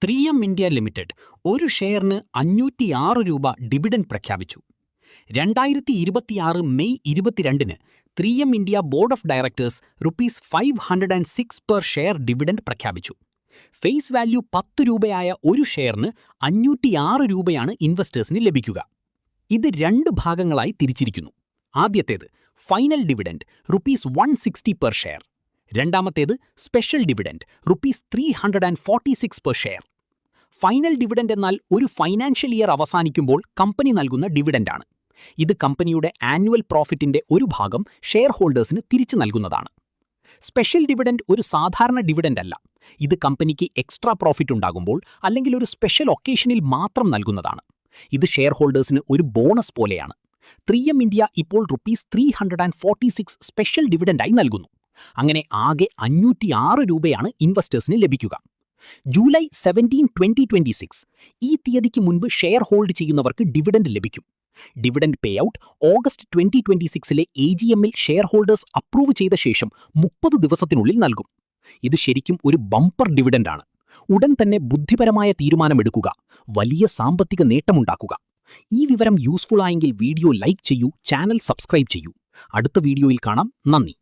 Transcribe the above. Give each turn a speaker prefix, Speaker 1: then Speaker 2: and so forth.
Speaker 1: 3M India limited ഒരു ഷെയറിന് 506 രൂപ ഡിവിഡൻഡ് പ്രഖ്യാപിച്ചു. 2026 മെയ് 22-ന് 3M India board of directors ₹506 per share dividend പ്രഖ്യാപിച്ചു. ഫേസ് വാല്യൂ 10 രൂപയായ ഒരു ഷെയറിന് 506 രൂപയാണ് ഇൻവെസ്റ്റേഴ്സിന് ലഭിക്കുക. ഇത് 2 ഭാഗങ്ങളായി തിരിച്ചിരിക്കുന്നു. ആദ്യത്തേത് ഫൈനൽ ഡിവിഡൻഡ് ₹160 പെർ ഷെയർ. രണ്ടാമത്തേത് special dividend ₹346 per share. Final dividend എന്നാൽ ഒരു ഫൈനാൻഷ്യൽ ഇയർ അവസാനിക്കുമ്പോൾ കമ്പനി നൽകുന്ന ഡിവിഡൻഡാണ്. ഇത് കമ്പനിയുടെ ആനുവൽ പ്രോഫിറ്റിന്റെ ഒരു ഭാഗം ഷെയർ ഹോൾഡേഴ്സിന് തിരിച്ചു നൽകുന്നതാണ്. സ്പെഷ്യൽ ഡിവിഡൻഡ് ഒരു സാധാരണ ഡിവിഡൻഡ് അല്ല. ഇത് കമ്പനിക്ക് എക്സ്ട്രാ പ്രോഫിറ്റ് ഉണ്ടാകുമ്പോൾ അല്ലെങ്കിൽ ഒരു സ്പെഷ്യൽ ഒക്കേഷനിൽ മാത്രം നൽകുന്നതാണ്. ഇത് ഷെയർ ഹോൾഡേഴ്സിന് ഒരു ബോണസ് പോലെയാണ്. 3M ഇന്ത്യ ഇപ്പോൾ ₹346 സ്പെഷ്യൽ ഡിവിഡൻഡായി നൽകുന്നു. അങ്ങനെ ആകെ 506 രൂപയാണ് ഇൻവെസ്റ്റേഴ്സിന് ലഭിക്കുക. ജൂലൈ 17, 2026 ഈ തീയതിക്ക് മുൻപ് ഷെയർ ഹോൾഡ് ചെയ്യുന്നവർക്ക് ഡിവിഡൻഡ് ലഭിക്കും. ഡിവിഡൻഡ് പേ ഔട്ട് ഓഗസ്റ്റ് 2026-ലെ AGM-ൽ ഷെയർ ഹോൾഡേഴ്സ് അപ്രൂവ് ചെയ്ത ശേഷം 30 ദിവസത്തിനുള്ളിൽ നൽകും. ഇത് ശരിക്കും ഒരു ബമ്പർ ഡിവിഡൻഡാണ്. ഉടൻ തന്നെ ബുദ്ധിപരമായ തീരുമാനമെടുക്കുക, വലിയ സാമ്പത്തിക നേട്ടമുണ്ടാക്കുക. ഈ വിവരം യൂസ്ഫുൾ ആയെങ്കിൽ വീഡിയോ ലൈക്ക് ചെയ്യൂ, ചാനൽ സബ്സ്ക്രൈബ് ചെയ്യൂ. അടുത്ത വീഡിയോയിൽ കാണാം. നന്ദി.